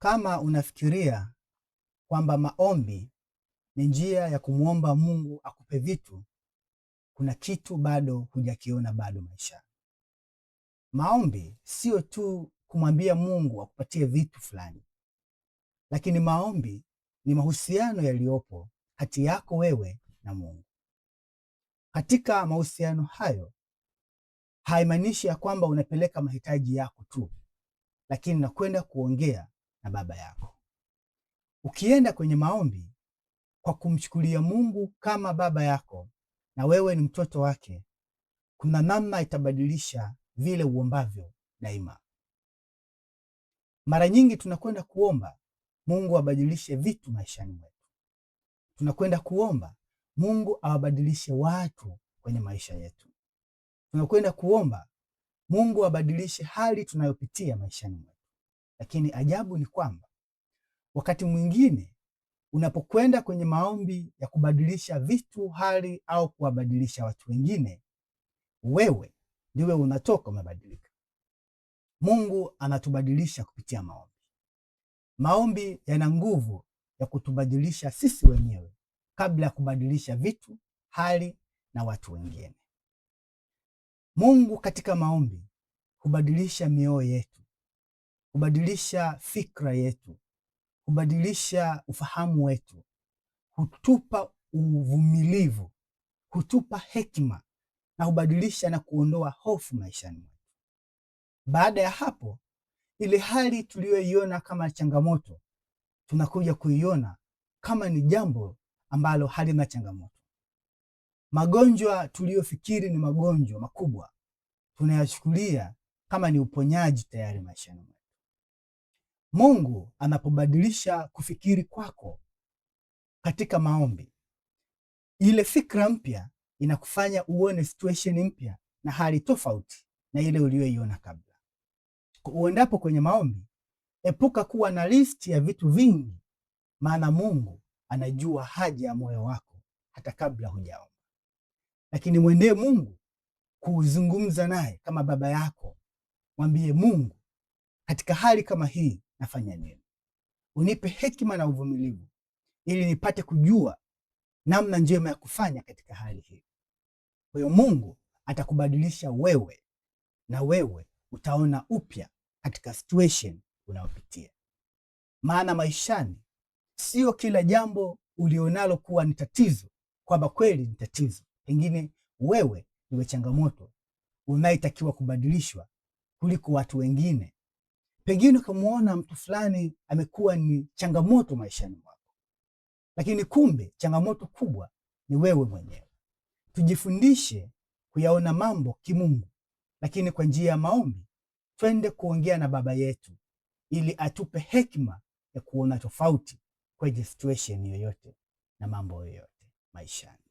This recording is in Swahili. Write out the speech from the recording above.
Kama unafikiria kwamba maombi ni njia ya kumwomba Mungu akupe vitu, kuna kitu bado hujakiona bado maishani. Maombi sio tu kumwambia Mungu akupatie vitu fulani, lakini maombi ni mahusiano yaliyopo kati yako wewe na Mungu. Katika mahusiano hayo, haimaanishi ya kwamba unapeleka mahitaji yako tu, lakini unakwenda kuongea na Baba yako. Ukienda kwenye maombi kwa kumchukulia Mungu kama baba yako na wewe ni mtoto wake, kuna namna itabadilisha vile uombavyo daima. Mara nyingi tunakwenda kuomba Mungu abadilishe vitu maishani mwetu. Tunakwenda kuomba Mungu awabadilishe watu kwenye maisha yetu. Tunakwenda kuomba Mungu abadilishe hali tunayopitia maishani mwetu. Lakini ajabu ni kwamba wakati mwingine unapokwenda kwenye maombi ya kubadilisha vitu, hali au kuwabadilisha watu wengine, wewe ndiwe unatoka umebadilika. Mungu anatubadilisha kupitia maombi. Maombi yana nguvu ya kutubadilisha sisi wenyewe kabla ya kubadilisha vitu, hali na watu wengine. Mungu katika maombi hubadilisha mioyo yetu, hubadilisha fikra yetu, hubadilisha ufahamu wetu, hutupa uvumilivu, hutupa hekima na hubadilisha na kuondoa hofu maishani mwetu. Baada ya hapo, ile hali tuliyoiona kama changamoto tunakuja kuiona kama ni jambo ambalo halina changamoto. Magonjwa tuliyofikiri ni magonjwa makubwa tunayachukulia kama ni uponyaji tayari maishani mwetu. Mungu anapobadilisha kufikiri kwako katika maombi, ile fikra mpya inakufanya uone situation mpya na hali tofauti na ile uliyoiona kabla. Uendapo kwenye maombi, epuka kuwa na listi ya vitu vingi, maana Mungu anajua haja ya moyo wako hata kabla hujaomba. Lakini mwendee Mungu kuzungumza naye kama baba yako. Mwambie Mungu, katika hali kama hii nafanya nini? Unipe hekima na uvumilivu ili nipate kujua namna njema ya kufanya katika hali hii. Kwa hiyo Mungu atakubadilisha wewe na wewe utaona upya katika situation unayopitia. Maana maishani sio kila jambo ulionalo kuwa ni tatizo kwamba kweli ni tatizo. Pengine wewe ndiwe changamoto unayetakiwa kubadilishwa kuliko watu wengine. Pengine ukamuona mtu fulani amekuwa ni changamoto maishani mwako, lakini kumbe changamoto kubwa ni wewe mwenyewe. Tujifundishe kuyaona mambo kimungu, lakini kwa njia ya maombi twende kuongea na baba yetu ili atupe hekima ya kuona tofauti kwenye situation yoyote na mambo yoyote maishani.